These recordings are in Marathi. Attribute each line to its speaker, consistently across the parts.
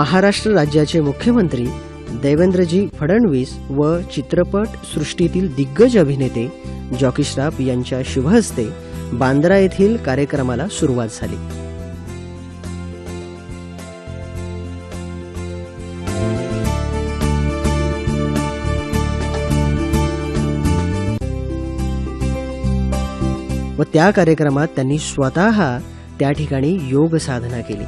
Speaker 1: महाराष्ट्र राज्याचे मुख्यमंत्री देवेंद्रजी फडणवीस व चित्रपट सृष्टीतील दिग्गज अभिनेते जॉकी श्रॉफ यांच्या शुभहस्ते बांद्रा येथील कार्यक्रमाला सुरुवात झाली. व त्या कार्यक्रमात त्यांनी स्वतः त्या ठिकाणी योग साधना केली.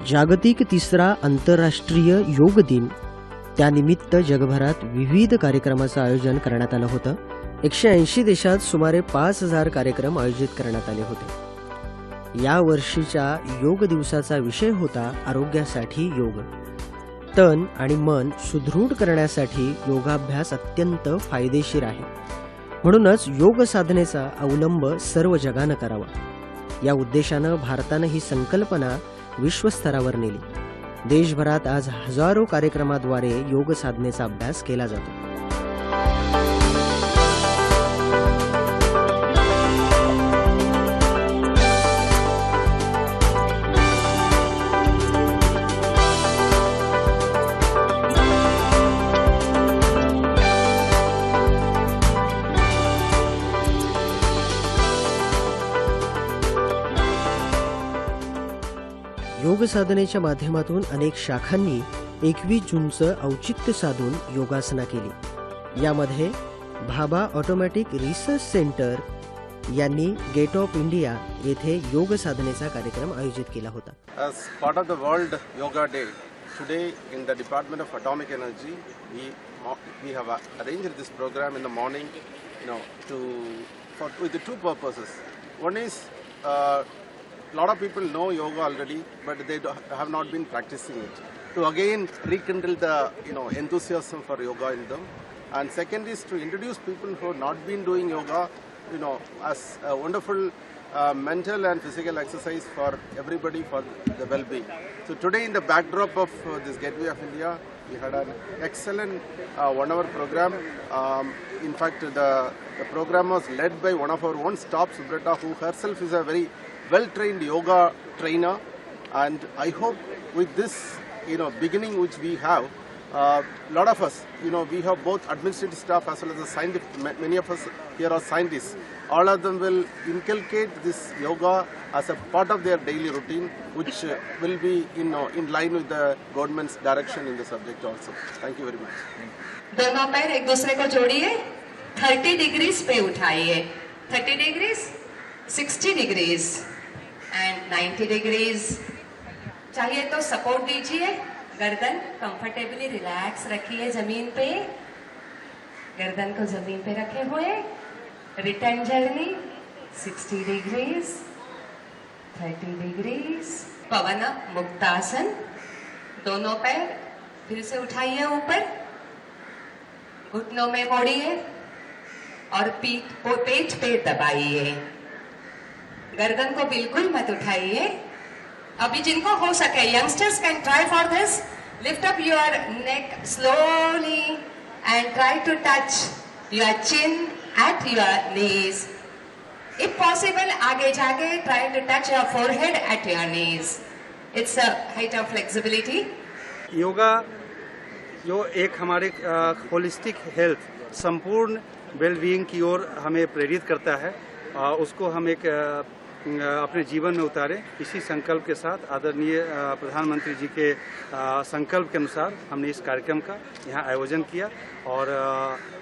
Speaker 1: जागतिक तिसरा आंतरराष्ट्रीय योग दिन त्यानिमित्त जगभरात विविध कार्यक्रमांचं आयोजन करण्यात आलं होतं. 180 देशात सुमारे 5000 कार्यक्रम आयोजित करण्यात आले होते. या वर्षीच्या योग दिवसाचा विषय होता आरोग्यासाठी योग. तन आणि मन सुदृढ करण्यासाठी योगाभ्यास अत्यंत फायदेशीर आहे. म्हणूनच योग साधनेचा अवलंब सर्व जगानं करावा. या उद्देशानं भारतानं ही संकल्पना विश्वस्तरावर नेली. देशभरात आज हजारो कार्यक्रमाद्वारे योग साधनेचा अभ्यास केला जातो. योग साधनेच्या माध्यमातून अनेक शाखांनी 21 जूनचं औचित्य साधून योगासना केली. यामध्ये भाभा ऑटोमॅटिक रिसर्च सेंटर यांनी गेट ऑफ इंडिया येथे योग साधनेचा कार्यक्रम आयोजित केला होता.
Speaker 2: As part of the World Yoga Day, today in the Department of Atomic Energy, we have arranged this program in the morning, with the two purposes. One is a lot of people know yoga already, but they have not been practicing it. To again rekindle the enthusiasm for yoga in them, and second is to introduce people who have not been doing yoga, as a wonderful mental and physical exercise for everybody for the well-being. So today, in the backdrop of this Gateway of India, we had an excellent 1-hour program. In fact, the program was led by one of our own staff, Subrata, who herself is a very well-trained yoga trainer, and I hope with this beginning which we have, lot of us, we have both administrative staff as well as the scientific. Many of us here are scientists. All of them will inculcate this yoga as a part of their daily routine, which will be in line with the government's direction in the subject also. Thank you very much.
Speaker 3: दोनों पैर एक दूसरे को जोड़िए, 30 डिग्रीज पे उठाइए. 30 डिग्रीज, 60 डिग्रीज एंड 90 डिग्रीज. चाहिए तो सपोर्ट दीजिए. गर्दन कंफर्टेबली रिलैक्स रखिए जमीन पे. गर्दन को जमीन पे रखे हुए. Return journey 60 degrees, 30 degrees. Pavan muktasana. दोनों पैर फिर से उठाइए ऊपर. घुटनों में मोड़िए और पेट पे दबाइए. गर्दन को बिल्कुल मत उठाइए. अभी जिनको हो सके, youngsters can try for this. Lift up your neck slowly and try to touch your chin at your knees. If possible आगे जाके try to touch your forehead at your knees. It's a height of flexibility.
Speaker 4: Yoga जो एक हमारे होलिस्टिक हेल्थ, संपूर्ण वेलबीइंग की ओर हमें प्रेरित करता है, उसको हम एक अपने जीवन में उतारें. इसी संकल्प के साथ आदरणीय प्रधानमंत्री जी के संकल्प के अनुसार हमने इस कार्यक्रम का यहाँ आयोजन किया और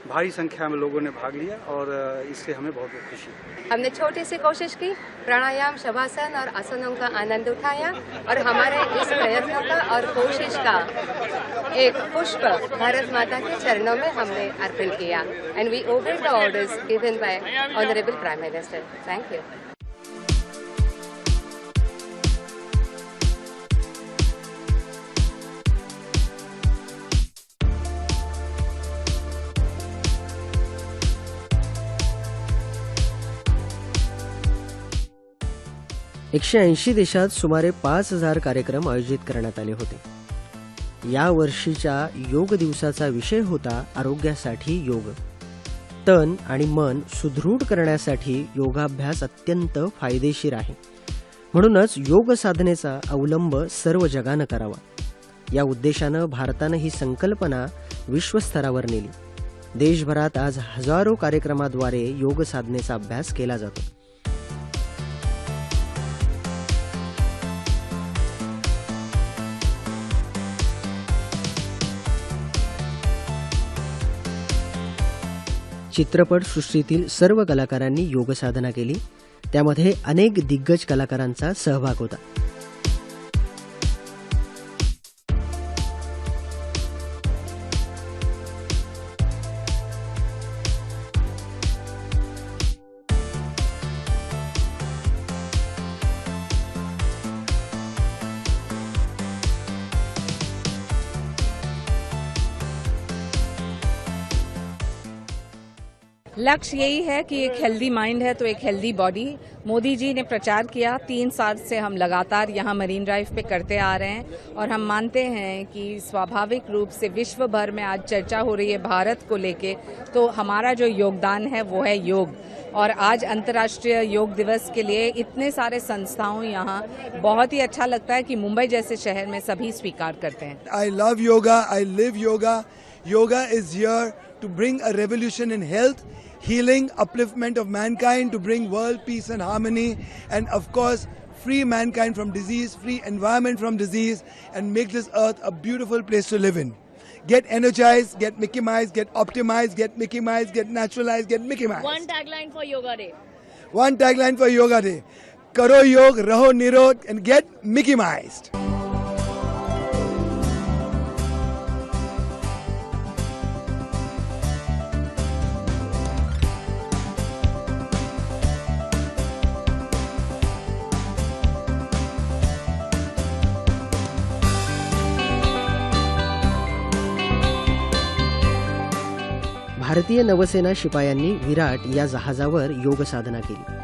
Speaker 4: भारी संख्या में लोगों ने भाग लिया और इससे हमें बहुत बहुत खुशी है.
Speaker 5: हमने छोटी सी कोशिश की, प्राणायाम, शवासन और आसनों का आनंद उठाया और हमारे इस प्रयत्नों का और कोशिश का एक पुष्प भारत माता के चरणों में हमने अर्पण किया. And we obeyed the orders given by honourable prime minister. Thank you.
Speaker 1: 180 देशात सुमारे 5,000 कार्यक्रम आयोजित करण्यात आले होते. या वर्षीच्या योग दिवसाचा विषय होता आरोग्यासाठी योग. तन आणि मन सुदृढ करण्यासाठी योगाभ्यास अत्यंत फायदेशीर आहे. म्हणूनच योग साधनेचा अवलंब सर्व जगानं करावा. या उद्देशानं भारतानं ही संकल्पना विश्वस्तरावर नेली. देशभरात आज हजारो कार्यक्रमाद्वारे योग साधनेचा अभ्यास केला जातो. चित्रपटसृष्टीतील सर्व कलाकारांनी योग साधना केली. त्यामध्ये अनेक दिग्गज कलाकारांचा सहभाग होता.
Speaker 6: लक्ष्य यही है कि एक हेल्दी माइंड है तो एक हेल्दी बॉडी. मोदी जी ने प्रचार किया, 3 साल से हम लगातार यहाँ मरीन ड्राइव पे करते आ रहे हैं और हम मानते हैं कि स्वाभाविक रूप से विश्व भर में आज चर्चा हो रही है भारत को लेके, तो हमारा जो योगदान है वो है योग. और आज अंतर्राष्ट्रीय योग दिवस के लिए इतने सारे संस्थाओं यहाँ, बहुत ही अच्छा लगता है कि मुंबई जैसे शहर में सभी स्वीकार करते हैं.
Speaker 7: I love yoga, I live yoga. Yoga is here to bring a revolution in health, healing, upliftment of mankind, to bring world peace and harmony, and of course free mankind from disease, free environment from disease, and make this earth a beautiful place to live in. Get energized, get Mickey-mized, get optimized, get Mickey-mized, get naturalized, get Mickey-mized.
Speaker 8: One tagline for Yoga Day.
Speaker 7: One tagline for Yoga Day. Karo yog, raho nirod, and get Mickey-mized.
Speaker 1: भारतीय नवसेना शिपायांनी विराट या जहाजावर योग साधना केली.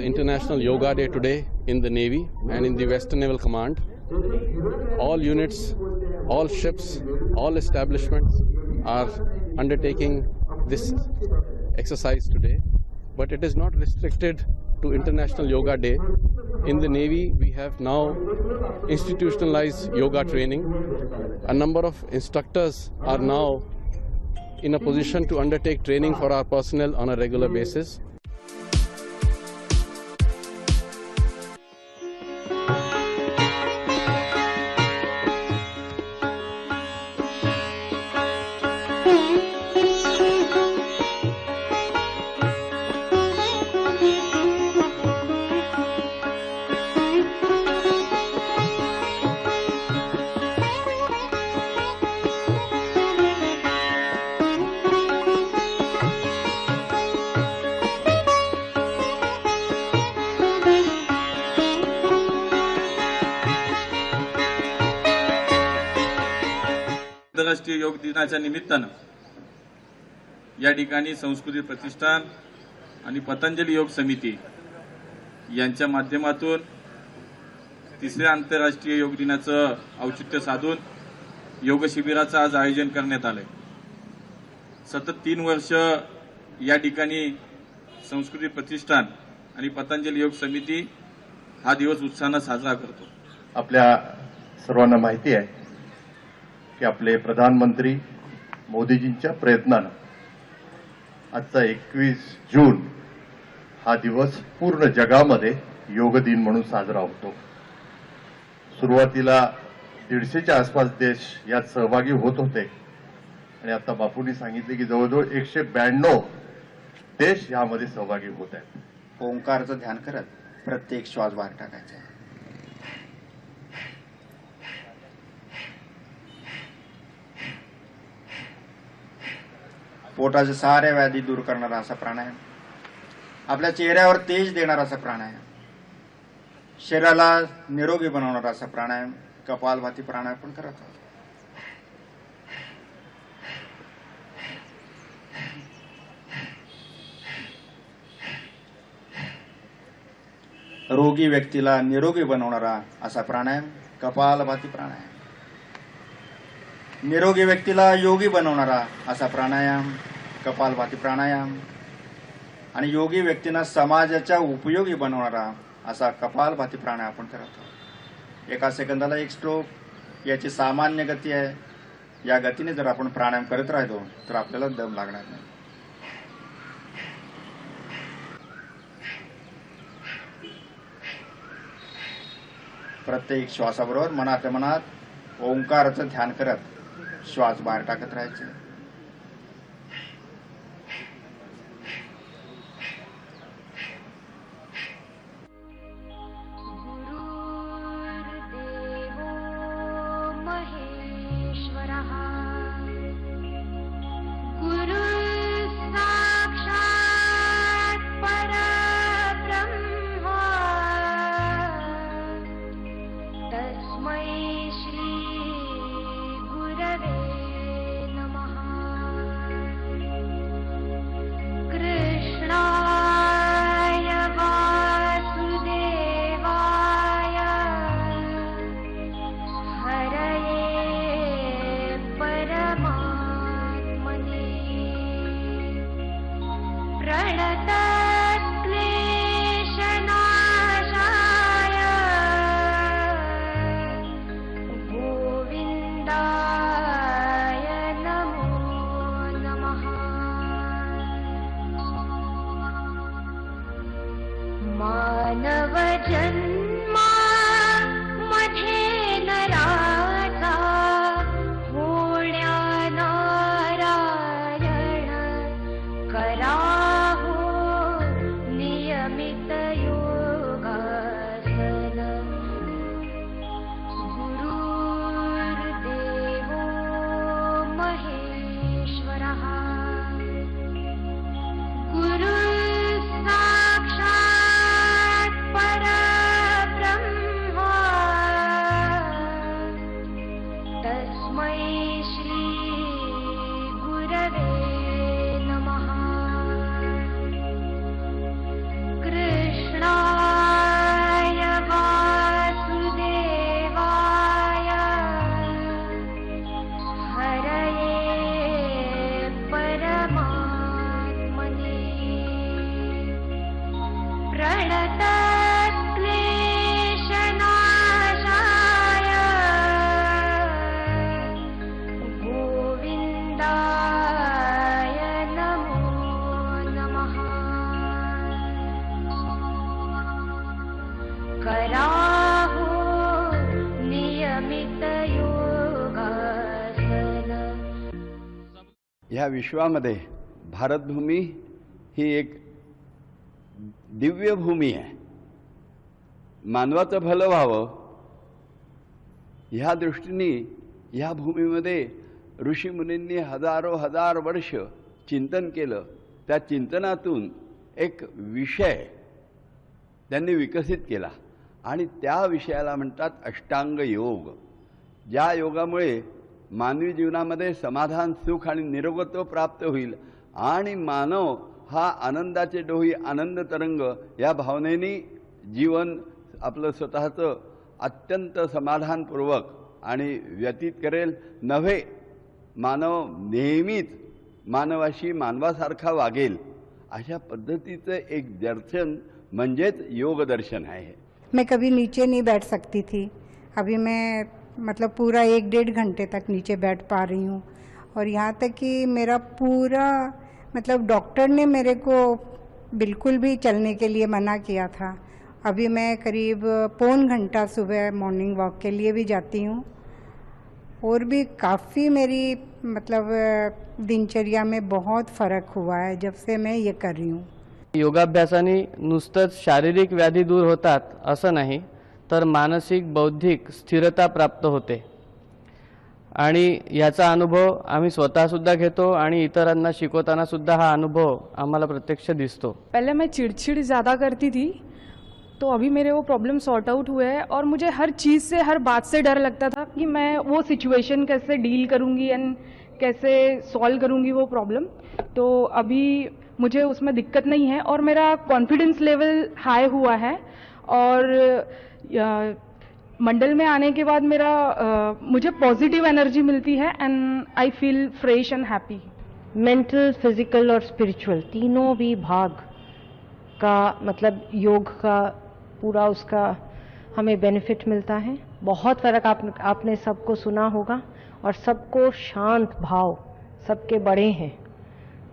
Speaker 9: International Yoga Day today in the Navy and in the Western Naval Command. All units, all ships, all establishments are undertaking this exercise today. But it is not restricted to International Yoga Day. In the Navy, we have now institutionalized yoga training. A number of instructors are now in a position to undertake training for our personnel on a regular basis.
Speaker 10: आंतरराष्ट्रीय योग दिनाच्या निमित्तानं या ठिकाणी संस्कृती प्रतिष्ठान आणि पतंजली योग समिती यांच्या माध्यमातून तिसऱ्या आंतरराष्ट्रीय योग दिनाचं औचित्य साधून योग शिबिराचं आज आयोजन करण्यात आलंय. सतत 3 वर्ष या ठिकाणी संस्कृती प्रतिष्ठान आणि पतंजली योग समिती हा दिवस उत्साहानं साजरा करतो।
Speaker 8: आपल्या सर्वांना माहिती आहे की आपले प्रधानमंत्री मोदीजींच्या प्रयत्नानं आजचा 21 जून हा दिवस पूर्ण जगामध्ये योग दिन म्हणून साजरा होतो। सुरुवातीला 150च्या आसपास देश यात सहभागी होत होते आणि आता बापूंनी सांगितले की जवळजवळ 192 देश यामध्ये सहभागी होत आहेत।
Speaker 11: ओंकारचं ध्यान करत प्रत्येक श्वास बाहेर टाकायचा। पोटाच्या साऱ्या व्याधी दूर करणारा असा प्राणायाम, आपल्या चेहऱ्यावर तेज देणारा असा प्राणायाम, शरीराला निरोगी बनवणारा असा प्राणायाम कपालभाती प्राणायाम पण करत आहोत। रोगी व्यक्तीला निरोगी बनवणारा असा प्राणायाम कपालभाती प्राणायाम, निरोगी व्यक्तीला योगी बनवणारा असा प्राणायाम कपालभाती प्राणायाम, आणि योगी व्यक्तींना समाजाच्या उपयोगी बनवणारा असा कपालभाती प्राणायाम आपण करत आहोत। एका सेकंदाला 1 स्ट्रोक याची सामान्य गती आहे। या गतीने जर आपण प्राणायाम करत राहिलो तर आपल्याला दम लागणार नाही। प्रत्येक श्वासाबरोबर मनातल्या मनात ओंकाराचं ध्यान करत श्वास बाहेर टाकत राहायचे।
Speaker 12: मानव जन्मा मध्ये नराचा होण्या नारायण कराहो नियमित योगासन। गुरुर्देवो महेश्वरः गुरु कराहो नियमित योगासन।
Speaker 13: ह्या विश्वामध्ये भारतभूमी ही एक दिव्य भूमी आहे। मानवाचं भलं व्हावं ह्या दृष्टीने ह्या भूमीमध्ये ऋषीमुनींनी हजार वर्ष चिंतन केलं। त्या चिंतनातून एक विषय त्यांनी विकसित केला आणि त्या विषयाला म्हणतात अष्टांग योग। ज्या योगामुळे मानवी जीवनामध्ये समाधान, सुख आणि निरोगत्व प्राप्त होईल आणि मानव हा आनंदाचे डोही, आनंद तरंग या भावनेने जीवन आपलं स्वतःचं अत्यंत समाधानपूर्वक आणि व्यतीत करेल नव्हे, मानव नेहमीच मानवाशी मानवासारखा वागेल अशा पद्धतीचं एक दर्शन म्हणजेच योग दर्शन आहे।
Speaker 14: मैं कभी नीचे नहीं बैठ सकती थी, अभी मैं मतलब पूरा 1-1.5 घंटे तक नीचे बैठ पा रही हूँ। और यहाँ तक कि मेरा पूरा मतलब डॉक्टर ने मेरे को बिल्कुल भी चलने के लिए मना किया था। अभी मैं करीब पौन घंटा सुबह मॉर्निंग वॉक के लिए भी जाती हूँ और भी काफ़ी मेरी मतलब दिनचर्या में बहुत फरक हुआ है जब से मैं ये कर रही हूँ।
Speaker 15: योगाभ्यासाने नुसतंच शारीरिक व्याधी दूर होतात असं नाही, तर मानसिक बौद्धिक स्थिरता प्राप्त होते आणि याचा अनुभव आम्ही स्वतःसुद्धा घेतो आणि इतरांना शिकवताना सुद्धा हा अनुभव आम्हाला प्रत्यक्ष दिसतो।
Speaker 16: पहले मैं चिड़चिड़ ज़्यादा करती थी, तो अभी मेरे वो प्रॉब्लम सॉर्ट आउट हुए हैं और मुझे हर चीज़ से हर बात से डर लगता था कि मैं वो सिचुएशन कैसे डील करूँगी एंड कैसे सॉल्व करूँगी वो प्रॉब्लम। तो अभी मुझे उसमें दिक्कत नहीं है और मेरा कॉन्फिडेंस लेवल हाई हुआ है और मंडल में आने के बाद मेरा मुझे पॉजिटिव एनर्जी मिलती है and I feel fresh end happy.
Speaker 17: Mental, physical और स्पिरिचुअल तीनों भी भाग का मतलब योग का पूरा उसका हमें बेनिफिट मिलता है। बहुत फर्क आपने सबको सुना होगा और सबको शांत भाव सबके बड़े हैं,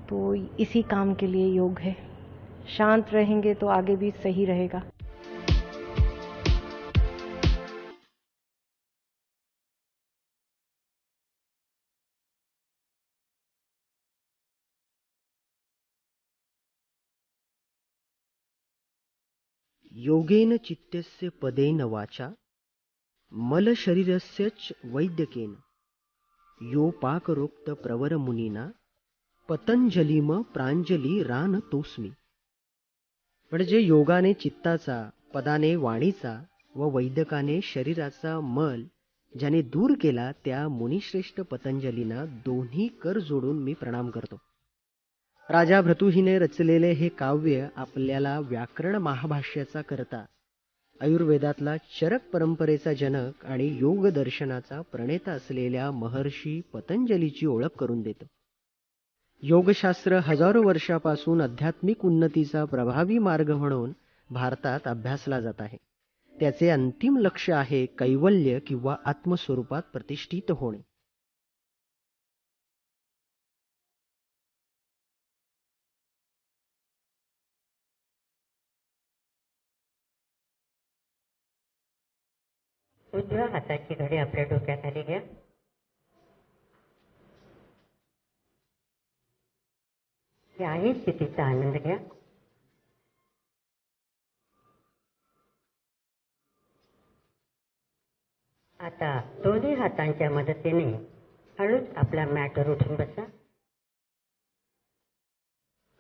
Speaker 17: तो इसी काम के लिए योग है। शांत रहेंगे तो आगे भी सही रहेगा।
Speaker 1: योगेन चित्तस्य पदेन वाचा मल शरीरस्यच वैद्यकेन यो पाकरोक्त प्रवर मुनीना पतंजलिम प्रांजली रान तोस्मी। म्हणजे योगाने चित्ताचा, पदाने वाणीचा व वैद्यकाने शरीराचा मल ज्याने दूर केला त्या मुनिश्रेष्ठ पतंजलींना दोन्ही कर जोडून मी प्रणाम करतो। राजा भृतुहीने रचलेले हे काव्य आपल्याला व्याकरण महाभाष्याचा करता, आयुर्वेदातला चरक परंपरेचा जनक आणि योग दर्शनाचा प्रणेता असलेल्या महर्षी पतंजलीची ओळख करून देतं। योगशास्त्र हजारो वर्षापासून आध्यात्मिक उन्नतीचा प्रभावी मार्ग म्हणून भारतात अभ्यासला जात आहे। त्याचे अंतिम लक्ष्य आहे कैवल्य किंवा आत्मस्वरूपात प्रतिष्ठित होणे।
Speaker 18: उजव्या हाताची घडी आपल्या डोक्याखाली घ्या। याही स्थितीचा आनंद घ्या। आता दोन्ही हातांच्या मदतीने हळूच आपल्या मॅटवर उठून बसा।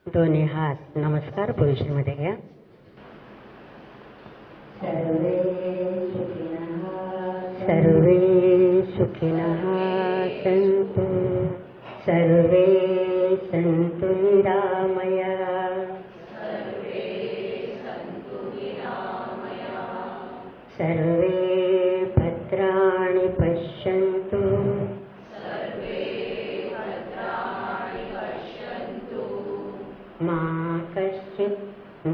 Speaker 18: दोन्ही हात नमस्कार पोझिशनमध्ये घ्या। सर्वे सुखिनः सन्तु, सर्वे सन्तु निरामयाः, सर्वे भद्राणि पश्यन्तु, मा कश्चित्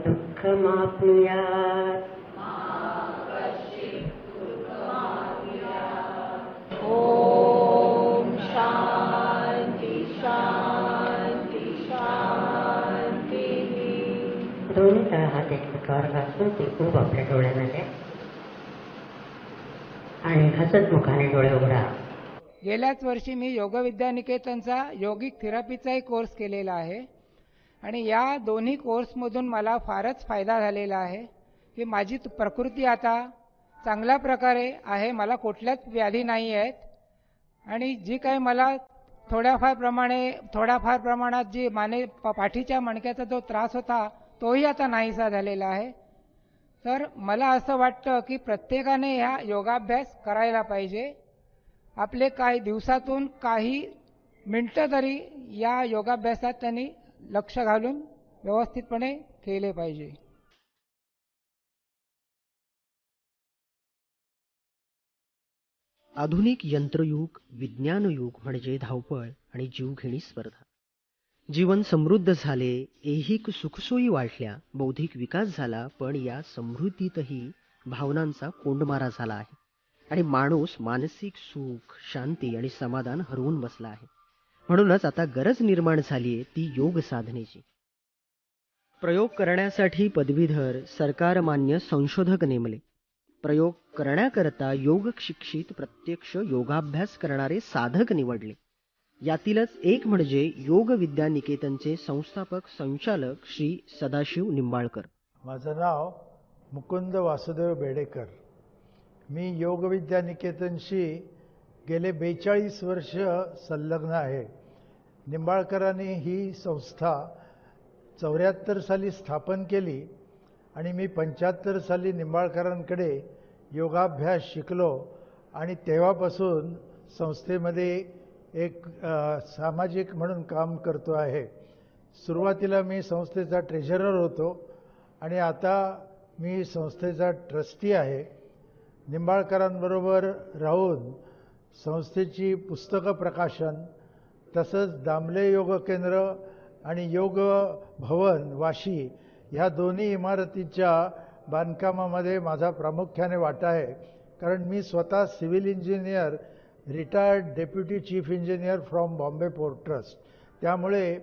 Speaker 18: दुःखमाप्नुयात्।
Speaker 12: ओम शांति शांति शांति।
Speaker 18: दोन्ही तळ हात एकमेकावर घासून ते खूप आपल्या डोळ्यांना द्या आणि हसत मुखाने डोळे उघडा।
Speaker 19: गेल्याच वर्षी मी योग विद्यानिकेतनचा योगिक थेरपीचाही कोर्स केलेला आहे आणि या दोन्ही कोर्समधून मला फारच फायदा झालेला आहे की माझी प्रकृती आता चांगल्या प्रकारे आहे, मला कुठल्याच व्याधी नाही आहेत आणि जी काही मला थोड्याफार प्रमाणात जी पाठीच्या मणक्याचा जो त्रास होता तोही आता नाहीसा झालेला आहे। तर मला असं वाटतं की प्रत्येकाने ह्या योगाभ्यास करायला पाहिजे। आपले काही दिवसातून काही मिनिटं तरी या योगाभ्यासात त्यांनी लक्ष घालून व्यवस्थितपणे केले पाहिजे।
Speaker 1: आधुनिक यंत्रयुग, विज्ञानयुग म्हणजे धावपळ आणि जीवघेणी स्पर्धा। जीवन समृद्ध झाले, ऐहिक सुखसोयी वाढल्या, बौद्धिक विकास झाला, पण या समृद्धीतही भावनांचा कोंडमारा झाला आहे आणि माणूस मानसिक सुख, शांती आणि समाधान हरवून बसला आहे. म्हणूनच आता गरज निर्माण झाली आहे ती योग साधनेची. प्रयोग करण्यासाठी पदवीधर सरकारमान्य संशोधक नेमले. प्रयोग करण्याकरता योग शिक्षित प्रत्यक्ष योगाभ्यास करणारे साधक निवडले. यातीलच एक म्हणजे योग विद्या निकेतनचे संस्थापक संचालक श्री सदाशिव निंबाळकर.
Speaker 20: माझं नाव मुकुंद वासुदेव बेडेकर. मी योग विद्या निकेतनशी गेले 42 वर्ष संलग्न आहे. निंबाळकरांनी ही संस्था 74 साली स्थापन केली आणि मी 75 साली निंबाळकरांकडे योगाभ्यास शिकलो आणि तेव्हापासून संस्थेमध्ये एक सामाजिक म्हणून काम करतो आहे. सुरुवातीला मी संस्थेचा ट्रेझरर होतो आणि आता मी संस्थेचा ट्रस्टी आहे. निंबाळकरांबरोबर राहून संस्थेची पुस्तकं प्रकाशन तसंच दामले योग केंद्र आणि योग भवन वाशी ह्या दोन्ही इमारतीच्या बांधकामामध्ये माझा प्रामुख्याने वाटा आहे. कारण मी स्वतः civil engineer, retired deputy chief engineer from Bombay port trust. त्यामुळे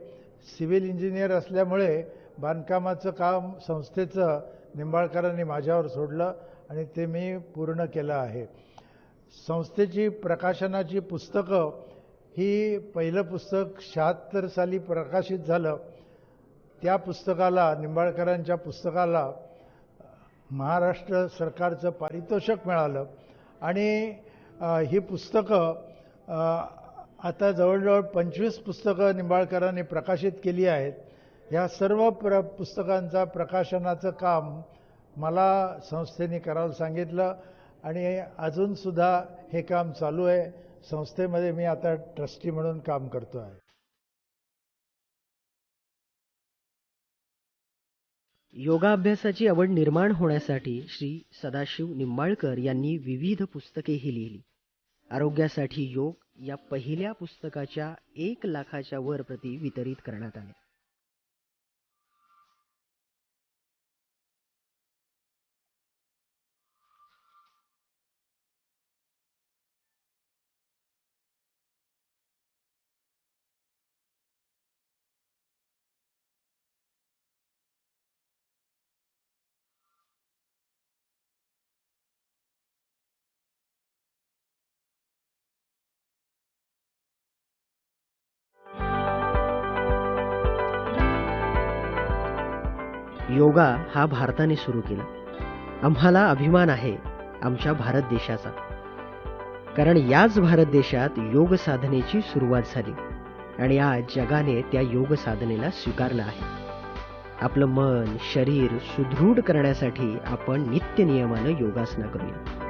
Speaker 20: सिव्हिल इंजिनियर असल्यामुळे बांधकामाचं काम संस्थेचं निंबाळकरांनी माझ्यावर सोडलं आणि ते मी पूर्ण केलं आहे. संस्थेची प्रकाशनाची पुस्तकं ही पहिलं पुस्तक 76 साली प्रकाशित झालं. त्या पुस्तकाला, निंबाळकरांच्या पुस्तकाला महाराष्ट्र सरकारचं पारितोषिक मिळालं आणि ही पुस्तकं आता जवळजवळ 25 पुस्तकं निंबाळकरांनी प्रकाशित केली आहेत. ह्या सर्व पुस्तकांचा प्रकाशनाचं काम मला संस्थेने करायला सांगितलं आणि अजूनसुद्धा हे काम चालू आहे. संस्थेमध्ये मी आता ट्रस्टी म्हणून काम करतो आहे.
Speaker 1: योगाभ्यासाची आवड निर्माण होण्यासाठी श्री सदाशिव निंबाळकर यांनी विविध पुस्तकेही लिहिली. आरोग्यासाठी योग या पहिल्या पुस्तकाच्या 1 लाखाच्या वर प्रती वितरित करण्यात आल्या. योगा हा भारताने सुरू केला. आम्हाला अभिमान आहे आमच्या भारत देशाचा, कारण याच भारत देशात योग साधनेची सुरुवात झाली आणि आज जगाने त्या योग साधनेला स्वीकारलं आहे. आपलं मन, शरीर सुदृढ करण्यासाठी आपण नित्य नियमानं योगासना करूया.